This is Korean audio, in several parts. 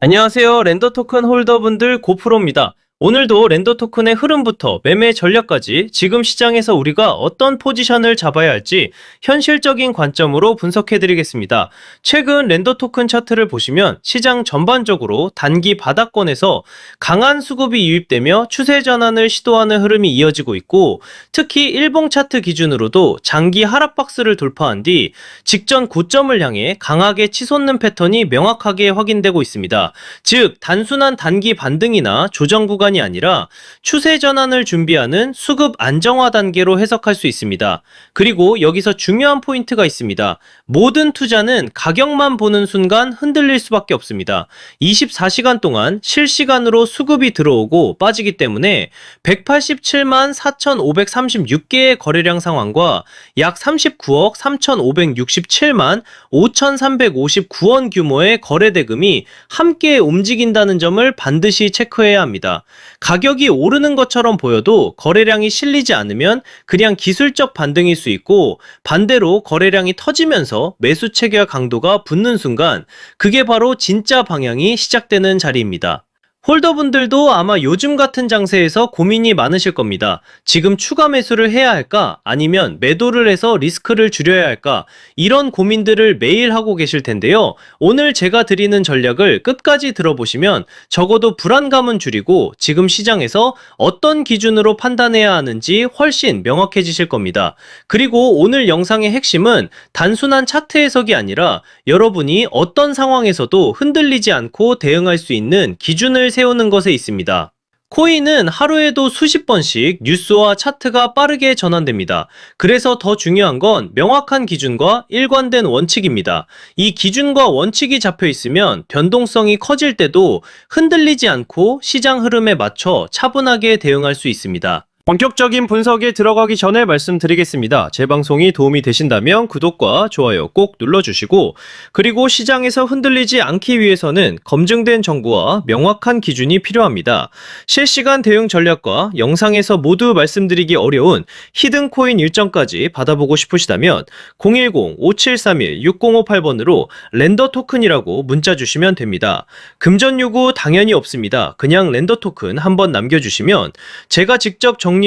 안녕하세요. 렌더 토큰 홀더분들 고프로입니다. 오늘도 렌더 토큰의 흐름부터 매매 전략까지 지금 시장에서 우리가 어떤 포지션을 잡아야 할지 현실적인 관점으로 분석해 드리겠습니다. 최근 렌더 토큰 차트를 보시면 시장 전반적으로 단기 바닥권에서 강한 수급이 유입되며 추세 전환을 시도하는 흐름이 이어지고 있고, 특히 일봉 차트 기준으로도 장기 하락 박스를 돌파한 뒤 직전 고점을 향해 강하게 치솟는 패턴이 명확하게 확인되고 있습니다. 즉, 단순한 단기 반등이나 조정 구간이 아니라 추세 전환을 준비하는 수급 안정화 단계로 해석할 수 있습니다. 그리고 여기서 중요한 포인트가 있습니다. 모든 투자는 가격만 보는 순간 흔들릴 수밖에 없습니다. 24시간 동안 실시간으로 수급이 들어오고 빠지기 때문에 187만 4,536개의 거래량 상황과 약 39억 3,567만 5,359원 규모의 거래 대금이 함께 움직인다는 점을 반드시 체크해야 합니다. 가격이 오르는 것처럼 보여도 거래량이 실리지 않으면 그냥 기술적 반등일 수 있고, 반대로 거래량이 터지면서 매수 체결 강도가 붙는 순간 그게 바로 진짜 방향이 시작되는 자리입니다. 홀더분들도 아마 요즘 같은 장세에서 고민이 많으실 겁니다. 지금 추가 매수를 해야 할까? 아니면 매도를 해서 리스크를 줄여야 할까? 이런 고민들을 매일 하고 계실 텐데요. 오늘 제가 드리는 전략을 끝까지 들어보시면 적어도 불안감은 줄이고 지금 시장에서 어떤 기준으로 판단해야 하는지 훨씬 명확해지실 겁니다. 그리고 오늘 영상의 핵심은 단순한 차트 해석이 아니라 여러분이 어떤 상황에서도 흔들리지 않고 대응할 수 있는 기준을 세우는 것에 있습니다. 코인은 하루에도 수십 번씩 뉴스와 차트가 빠르게 전환됩니다. 그래서 더 중요한 건 명확한 기준과 일관된 원칙입니다. 이 기준과 원칙이 잡혀 있으면 변동성이 커질 때도 흔들리지 않고 시장 흐름에 맞춰 차분하게 대응할 수 있습니다. 본격적인 분석에 들어가기 전에 말씀드리겠습니다. 제 방송이 도움이 되신다면 구독과 좋아요 꼭 눌러주시고, 그리고 시장에서 흔들리지 않기 위해서는 검증된 정보와 명확한 기준이 필요합니다. 실시간 대응 전략과 영상에서 모두 말씀드리기 어려운 히든코인 일정까지 받아보고 싶으시다면 010-5731-6058번으로 렌더 토큰이라고 문자 주시면 됩니다. 금전 요구 당연히 없습니다. 그냥 렌더 토큰 한번 남겨주시면 제가 직접 정리해둔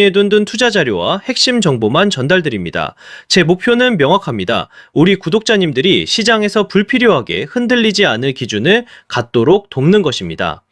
투자 자료와 핵심 정보만 전달드립니다. 제 목표는 명확합니다. 우리 구독자님들이 시장에서 불필요하게 흔들리지 않을 기준을 갖도록 돕는 것입니다.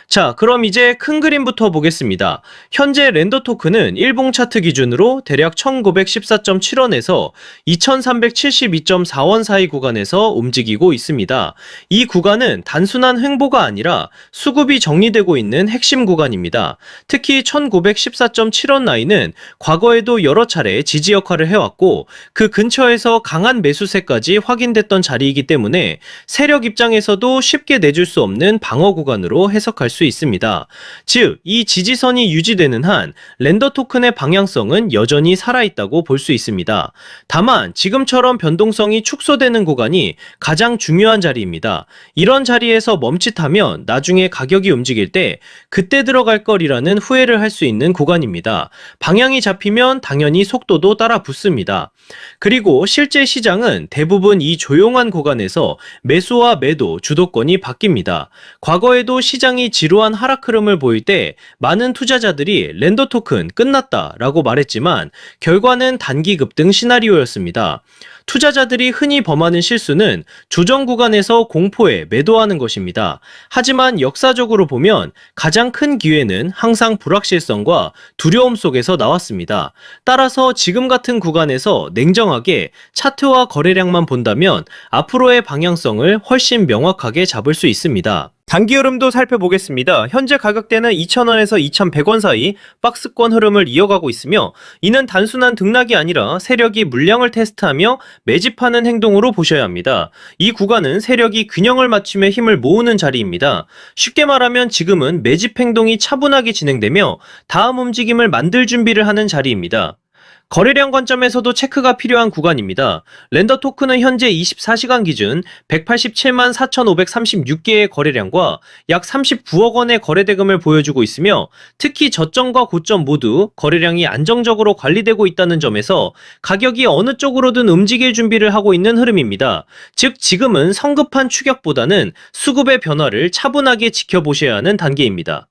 자, 그럼 이제 큰 그림부터 보겠습니다. 현재 렌더 토큰은 일봉 차트 기준으로 대략 1914.7원에서 2372.4원 사이 구간에서 움직이고 있습니다. 이 구간은 단순한 횡보가 아니라 수급이 정리되고 있는 핵심 구간입니다. 특히 1914.7원 라인은 과거에도 여러 차례 지지 역할을 해왔고, 그 근처에서 강한 매수세까지 확인됐던 자리이기 때문에 세력 입장에서도 쉽게 내줄 수 없는 방어 구간으로 해석할 수 있습니다. 즉, 이 지지선이 유지되는 한 렌더 토큰의 방향성은 여전히 살아있다고 볼 수 있습니다. 다만 지금처럼 변동성이 축소되는 구간이 가장 중요한 자리입니다. 이런 자리에서 멈칫하면 나중에 가격이 움직일 때 그때 들어갈 거리라는 후회를 할 수 있는 구간입니다. 방향이 잡히면 당연히 속도도 따라 붙습니다. 그리고 실제 시장은 대부분 이 조용한 구간에서 매수와 매도 주도권이 바뀝니다. 과거에도 시장이 지루한 하락 흐름을 보일 때 많은 투자자들이 렌더 토큰 끝났다 라고 말했지만 결과는 단기 급등 시나리오였습니다. 투자자들이 흔히 범하는 실수는 조정 구간에서 공포에 매도하는 것입니다. 하지만 역사적으로 보면 가장 큰 기회는 항상 불확실성과 두려움 속에서 나왔습니다. 따라서 지금 같은 구간에서 냉정하게 차트와 거래량만 본다면 앞으로의 방향성을 훨씬 명확하게 잡을 수 있습니다. 단기 흐름도 살펴보겠습니다. 현재 가격대는 2,000원에서 2,100원 사이 박스권 흐름을 이어가고 있으며, 이는 단순한 등락이 아니라 세력이 물량을 테스트하며 매집하는 행동으로 보셔야 합니다. 이 구간은 세력이 균형을 맞추며 힘을 모으는 자리입니다. 쉽게 말하면 지금은 매집 행동이 차분하게 진행되며 다음 움직임을 만들 준비를 하는 자리입니다. 거래량 관점에서도 체크가 필요한 구간입니다. 렌더 토큰은 현재 24시간 기준 187만 4,536개의 거래량과 약 39억 원의 거래 대금을 보여주고 있으며 특히 저점과 고점 모두 거래량이 안정적으로 관리되고 있다는 점에서 가격이 어느 쪽으로든 움직일 준비를 하고 있는 흐름입니다. 즉 지금은 성급한 추격보다는 수급의 변화를 차분하게 지켜보셔야 하는 단계입니다.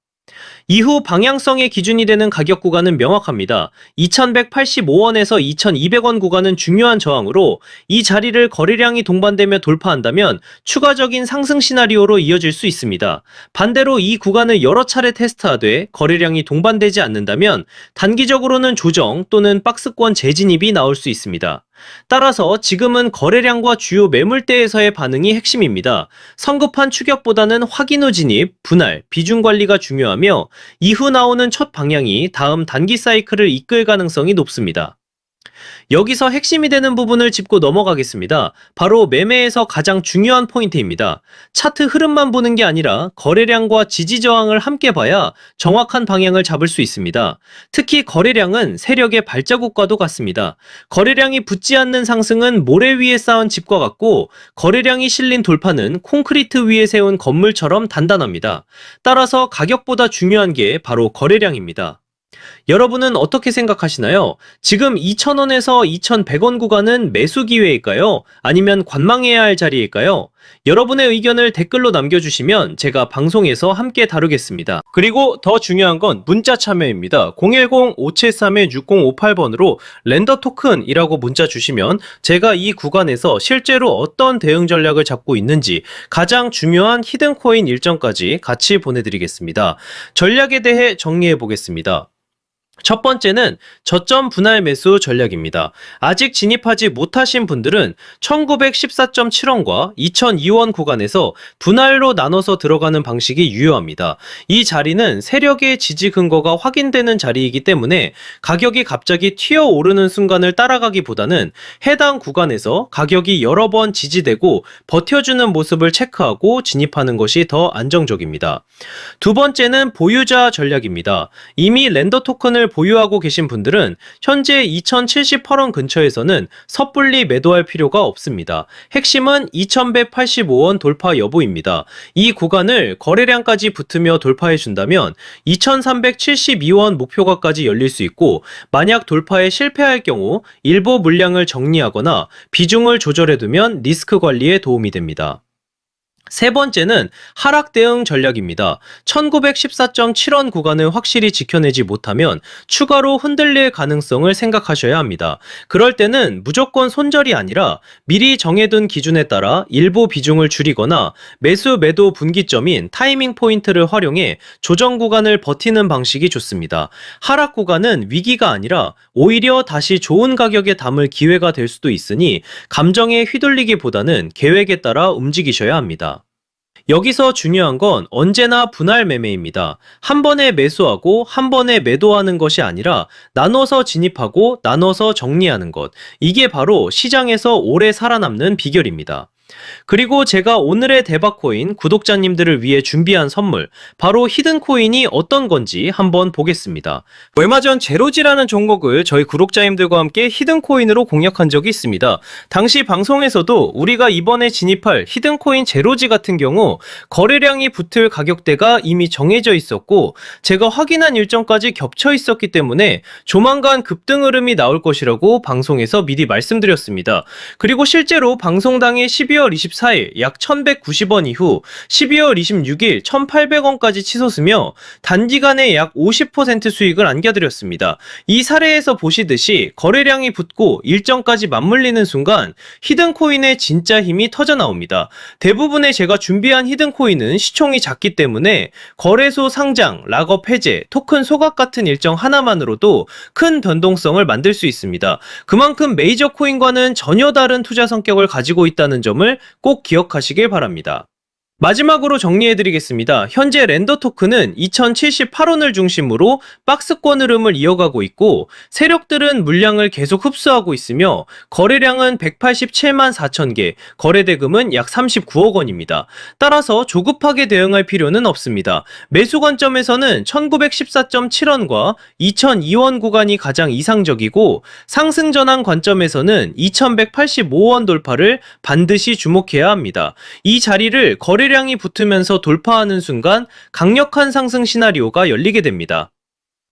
이후 방향성의 기준이 되는 가격 구간은 명확합니다. 2,185원에서 2,200원 구간은 중요한 저항으로 이 자리를 거래량이 동반되며 돌파한다면 추가적인 상승 시나리오로 이어질 수 있습니다. 반대로 이 구간을 여러 차례 테스트하되 거래량이 동반되지 않는다면 단기적으로는 조정 또는 박스권 재진입이 나올 수 있습니다. 따라서 지금은 거래량과 주요 매물대에서의 반응이 핵심입니다. 성급한 추격보다는 확인 후 진입, 분할, 비중 관리가 중요하며 이후 나오는 첫 방향이 다음 단기 사이클을 이끌 가능성이 높습니다. 여기서 핵심이 되는 부분을 짚고 넘어가겠습니다. 바로 매매에서 가장 중요한 포인트입니다. 차트 흐름만 보는 게 아니라 거래량과 지지 저항을 함께 봐야 정확한 방향을 잡을 수 있습니다. 특히 거래량은 세력의 발자국과도 같습니다. 거래량이 붙지 않는 상승은 모래 위에 쌓은 집과 같고 거래량이 실린 돌파는 콘크리트 위에 세운 건물처럼 단단합니다. 따라서 가격보다 중요한 게 바로 거래량입니다. 여러분은 어떻게 생각하시나요? 지금 2,000원에서 2,100원 구간은 매수 기회일까요? 아니면 관망해야 할 자리일까요? 여러분의 의견을 댓글로 남겨주시면 제가 방송에서 함께 다루겠습니다. 그리고 더 중요한 건 문자 참여입니다. 010-573-6058번으로 렌더 토큰이라고 문자 주시면 제가 이 구간에서 실제로 어떤 대응 전략을 잡고 있는지 가장 중요한 히든코인 일정까지 같이 보내드리겠습니다. 전략에 대해 정리해 보겠습니다. 첫 번째는 저점 분할 매수 전략입니다. 아직 진입하지 못하신 분들은 1914.7원과 2002원 구간에서 분할로 나눠서 들어가는 방식이 유효합니다. 이 자리는 세력의 지지 근거가 확인되는 자리이기 때문에 가격이 갑자기 튀어오르는 순간을 따라가기보다는 해당 구간에서 가격이 여러 번 지지되고 버텨주는 모습을 체크하고 진입하는 것이 더 안정적입니다. 두 번째는 보유자 전략입니다. 이미 렌더 토큰을 보유하고 계신 분들은 현재 2,078원 근처에서는 섣불리 매도할 필요가 없습니다. 핵심은 2,185원 돌파 여부입니다. 이 구간을 거래량까지 붙으며 돌파해 준다면 2,372원 목표가까지 열릴 수 있고 만약 돌파에 실패할 경우 일부 물량을 정리하거나 비중을 조절해두면 리스크 관리에 도움이 됩니다. 세 번째는 하락 대응 전략입니다. 1914.7원 구간을 확실히 지켜내지 못하면 추가로 흔들릴 가능성을 생각하셔야 합니다. 그럴 때는 무조건 손절이 아니라 미리 정해둔 기준에 따라 일부 비중을 줄이거나 매수 매도 분기점인 타이밍 포인트를 활용해 조정 구간을 버티는 방식이 좋습니다. 하락 구간은 위기가 아니라 오히려 다시 좋은 가격에 담을 기회가 될 수도 있으니 감정에 휘둘리기보다는 계획에 따라 움직이셔야 합니다. 여기서 중요한 건 언제나 분할 매매입니다. 한 번에 매수하고 한 번에 매도하는 것이 아니라 나눠서 진입하고 나눠서 정리하는 것. 이게 바로 시장에서 오래 살아남는 비결입니다. 그리고 제가 오늘의 대박코인 구독자님들을 위해 준비한 선물, 바로 히든코인이 어떤 건지 한번 보겠습니다. 얼마 전 제로지라는 종목을 저희 구독자님들과 함께 히든코인으로 공략한 적이 있습니다. 당시 방송에서도 우리가 이번에 진입할 히든코인 제로지 같은 경우 거래량이 붙을 가격대가 이미 정해져 있었고 제가 확인한 일정까지 겹쳐 있었기 때문에 조만간 급등 흐름이 나올 것이라고 방송에서 미리 말씀드렸습니다. 그리고 실제로 방송당일 12월 24일 약 1,190원 이후 12월 26일 1,800원까지 치솟으며 단기간에 약 50% 수익을 안겨드렸습니다. 이 사례에서 보시듯이 거래량이 붙고 일정까지 맞물리는 순간 히든코인의 진짜 힘이 터져나옵니다. 대부분의 제가 준비한 히든코인은 시총이 작기 때문에 거래소 상장, 락업 해제, 토큰 소각 같은 일정 하나만으로도 큰 변동성을 만들 수 있습니다. 그만큼 메이저 코인과는 전혀 다른 투자 성격을 가지고 있다는 점을 꼭 기억하시길 바랍니다. 마지막으로 정리해드리겠습니다. 현재 렌더 토큰은 2078원을 중심으로 박스권 흐름을 이어가고 있고 세력들은 물량을 계속 흡수하고 있으며 거래량은 187만 4천 개, 거래대금은 약 39억 원입니다. 따라서 조급하게 대응할 필요는 없습니다. 매수 관점에서는 1914.7원과 2002원 구간이 가장 이상적이고 상승 전환 관점에서는 2185원 돌파를 반드시 주목해야 합니다. 이 자리를 거래량이 붙으면서 돌파하는 순간 강력한 상승 시나리오가 열리게 됩니다.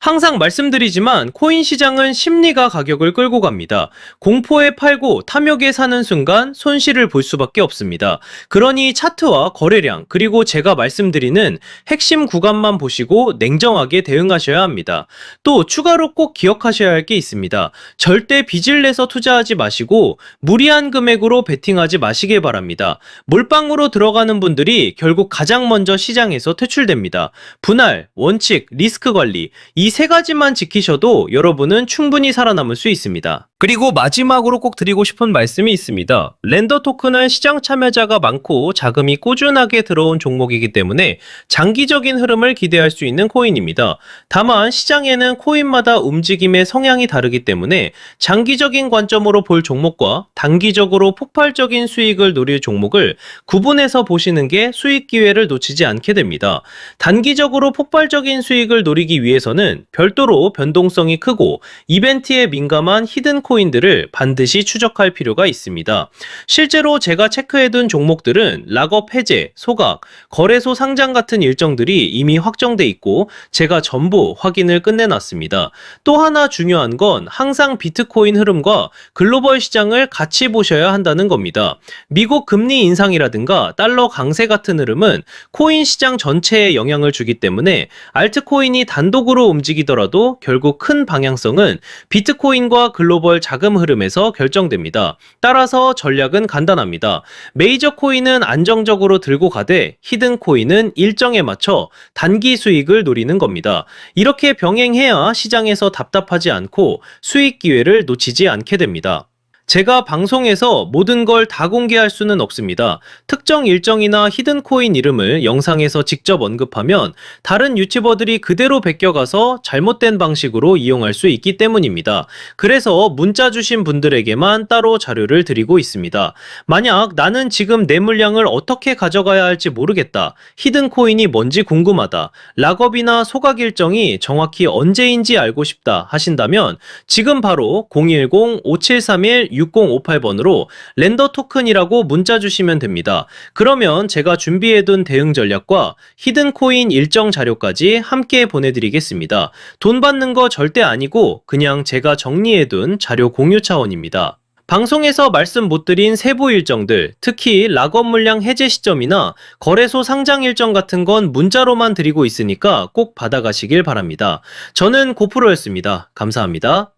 항상 말씀드리지만 코인 시장은 심리가 가격을 끌고 갑니다. 공포에 팔고 탐욕에 사는 순간 손실을 볼 수밖에 없습니다. 그러니 차트와 거래량 그리고 제가 말씀드리는 핵심 구간만 보시고 냉정하게 대응하셔야 합니다. 또 추가로 꼭 기억하셔야 할 게 있습니다. 절대 빚을 내서 투자하지 마시고 무리한 금액으로 베팅하지 마시길 바랍니다. 몰빵으로 들어가는 분들이 결국 가장 먼저 시장에서 퇴출됩니다. 분할, 원칙, 리스크 관리 이 세 가지만 지키셔도 여러분은 충분히 살아남을 수 있습니다. 그리고 마지막으로 꼭 드리고 싶은 말씀이 있습니다. 렌더 토큰은 시장 참여자가 많고 자금이 꾸준하게 들어온 종목이기 때문에 장기적인 흐름을 기대할 수 있는 코인입니다. 다만 시장에는 코인마다 움직임의 성향이 다르기 때문에 장기적인 관점으로 볼 종목과 단기적으로 폭발적인 수익을 노릴 종목을 구분해서 보시는 게 수익 기회를 놓치지 않게 됩니다. 단기적으로 폭발적인 수익을 노리기 위해서는 별도로 변동성이 크고 이벤트에 민감한 히든 코인들을 반드시 추적할 필요가 있습니다. 실제로 제가 체크해둔 종목들은 락업 해제, 소각, 거래소 상장 같은 일정들이 이미 확정돼 있고 제가 전부 확인을 끝내놨습니다. 또 하나 중요한 건 항상 비트코인 흐름과 글로벌 시장을 같이 보셔야 한다는 겁니다. 미국 금리 인상이라든가 달러 강세 같은 흐름은 코인 시장 전체에 영향을 주기 때문에 알트코인이 단독으로 움직이더라도 결국 큰 방향성은 비트코인과 글로벌 자금 흐름에서 결정됩니다. 따라서 전략은 간단합니다. 메이저 코인은 안정적으로 들고 가되 히든 코인은 일정에 맞춰 단기 수익을 노리는 겁니다. 이렇게 병행해야 시장에서 답답하지 않고 수익 기회를 놓치지 않게 됩니다. 제가 방송에서 모든 걸 다 공개할 수는 없습니다. 특정 일정이나 히든코인 이름을 영상에서 직접 언급하면 다른 유튜버들이 그대로 베껴가서 잘못된 방식으로 이용할 수 있기 때문입니다. 그래서 문자 주신 분들에게만 따로 자료를 드리고 있습니다. 만약 나는 지금 내 물량을 어떻게 가져가야 할지 모르겠다. 히든코인이 뭔지 궁금하다. 락업이나 소각 일정이 정확히 언제인지 알고 싶다 하신다면 지금 바로 010-5731-6058번으로 렌더 토큰이라고 문자 주시면 됩니다. 그러면 제가 준비해둔 대응 전략과 히든코인 일정 자료까지 함께 보내드리겠습니다. 돈 받는 거 절대 아니고 그냥 제가 정리해둔 자료 공유 차원입니다. 방송에서 말씀 못 드린 세부 일정들, 특히 락업 물량 해제 시점이나 거래소 상장 일정 같은 건 문자로만 드리고 있으니까 꼭 받아가시길 바랍니다. 저는 고프로였습니다. 감사합니다.